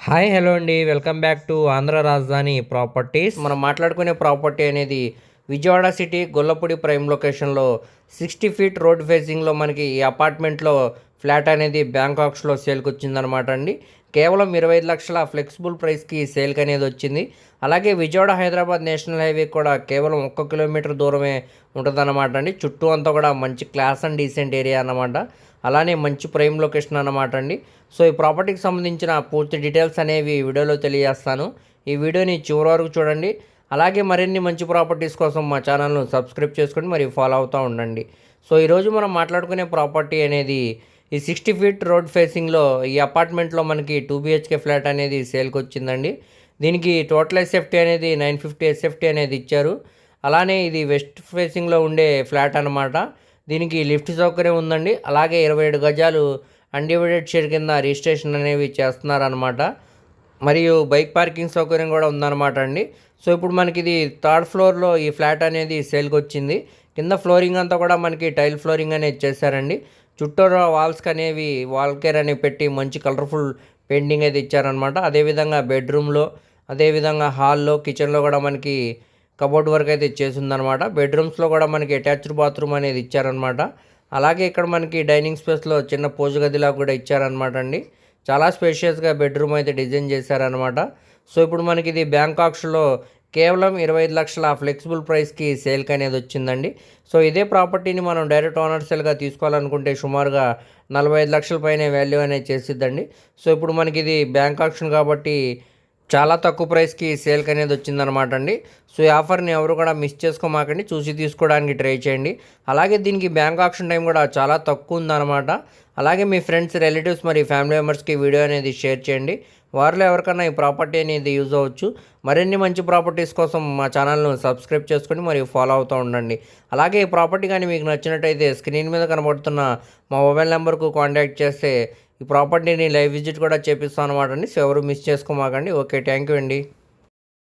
Hi hello అండి, welcome back to Andhra రాజధాని properties. మనం మాట్లాడుకునే ప్రాపర్టీ అనేది విజయవాడ సిటీ గొల్లపూడి ప్రైమ్ లొకేషన్లో 60 ఫీట్ రోడ్ ఫేసింగ్లో మనకి ఈ అపార్ట్మెంట్లో ఫ్లాట్ అనేది బ్యాంకాక్స్లో సేల్కి వచ్చిందనమాట అండి. కేవలం 25 లక్షల ఫ్లెక్సిబుల్ ప్రైస్కి సేల్కి అనేది వచ్చింది. అలాగే విజయవాడ హైదరాబాద్ నేషనల్ హైవే కూడా కేవలం 1 కిలోమీటర్ దూరమే ఉంటుందన్నమాట అండి. చుట్టూ అంతా కూడా మంచి క్లాస్ అండ్ డీసెంట్ ఏరియా అన్నమాట. అలానే మంచి ప్రైమ్ లొకేషన్ అన్నమాట అండి. సో ఈ ప్రాపర్టీకి సంబంధించిన పూర్తి డీటెయిల్స్ అనేవి వీడియోలో తెలియజేస్తాను. ఈ వీడియోని చివరి వరకు చూడండి. అలాగే మరిన్ని మంచి ప్రాపర్టీస్ కోసం మా ఛానల్ను సబ్స్క్రైబ్ చేసుకొని మరి ఫాలో అవుతూ ఉండండి. సో ఈరోజు మనం మాట్లాడుకునే ప్రాపర్టీ అనేది ఈ 60 ఫీట్ రోడ్ ఫేసింగ్లో ఈ అపార్ట్మెంట్లో మనకి 2 BHK ఫ్లాట్ అనేది సేల్కి వచ్చిందండి. దీనికి టోటల్ ఎస్ఎఫ్టీ అనేది 950 ఎస్ఎఫ్టీ అనేది ఇచ్చారు. అలానే ఇది వెస్ట్ ఫేసింగ్లో ఉండే ఫ్లాట్ అనమాట. దీనికి లిఫ్ట్ సౌకర్యం ఉందండి. అలాగే 27 గజాలు అన్డివైడెడ్ షేర్ కింద రిజిస్ట్రేషన్ అనేవి చేస్తున్నారనమాట. మరియు బైక్ పార్కింగ్ సౌకర్యం కూడా ఉందన్నమాట అండి. సో ఇప్పుడు మనకి ఇది థర్డ్ ఫ్లోర్లో ఈ ఫ్లాట్ అనేది సేల్కి వచ్చింది. కింద ఫ్లోరింగ్ అంతా కూడా మనకి టైల్ ఫ్లోరింగ్ అనేది చేశారండి. చుట్టూరా వాల్స్కి అనేవి వాల్ కేర్ అనేవి పెట్టి మంచి కలర్ఫుల్ పెయింటింగ్ అయితే ఇచ్చారనమాట. అదేవిధంగా బెడ్రూమ్లో, అదేవిధంగా హాల్లో, కిచెన్లో కూడా మనకి కబోర్డ్ వర్క్ అయితే ఇచ్చేసిందనమాట. బెడ్రూమ్స్లో కూడా మనకి అటాచ్డ్ బాత్రూమ్ అనేది ఇచ్చారనమాట. అలాగే ఇక్కడ మనకి డైనింగ్ స్పేస్లో చిన్న పూజ గదిలా కూడా ఇచ్చారనమాట అండి. చాలా స్పేషియస్గా బెడ్రూమ్ అయితే డిజైన్ చేశారనమాట. సో ఇప్పుడు మనకి ఇది బ్యాంకాక్స్లో కేవలం 25 లక్షల ఫ్లెక్సిబుల్ ప్రైస్కి సేల్కి అనేది వచ్చిందండి. సో ఇదే ప్రాపర్టీని మనం డైరెక్ట్ ఓనర్ సేల్గా తీసుకోవాలనుకుంటే సుమారుగా 45 లక్షల పైన వాల్యూ అనేది చేసిద్దండి. సో ఇప్పుడు మనకి ఇది బ్యాంకాక్స్ కాబట్టి చాలా తక్కువ ప్రైస్కి సేల్కి అనేది వచ్చిందనమాట అండి. సో ఈ ఆఫర్ని ఎవరు కూడా మిస్ చేసుకోమాకండి, చూసి తీసుకోవడానికి ట్రై చేయండి. అలాగే దీనికి బ్యాంక్ ఆప్షన్ టైం కూడా చాలా తక్కువ ఉందన్నమాట. అలాగే మీ ఫ్రెండ్స్, రిలేటివ్స్ మరియు ఫ్యామిలీ మెంబర్స్కి వీడియో అనేది షేర్ చేయండి. వారిలో ఎవరికైనా ఈ ప్రాపర్టీ అనేది యూజ్ అవ్వచ్చు. మరిన్ని మంచి ప్రాపర్టీస్ కోసం మా ఛానల్ను సబ్స్క్రైబ్ చేసుకొని మరియు ఫాలో అవుతూ ఉండండి. అలాగే ఈ ప్రాపర్టీ కానీ మీకు నచ్చినట్టయితే స్క్రీన్ మీద కనబడుతున్న మా మొబైల్ నెంబర్కు కాంటాక్ట్ చేస్తే ఈ ప్రాపర్టీని లైవ్ విజిట్ కూడా చేపిస్తాం అనమాట అండి. సో ఎవరు మిస్ చేసుకోమాకండి. ఓకే, థ్యాంక్ యూ అండి.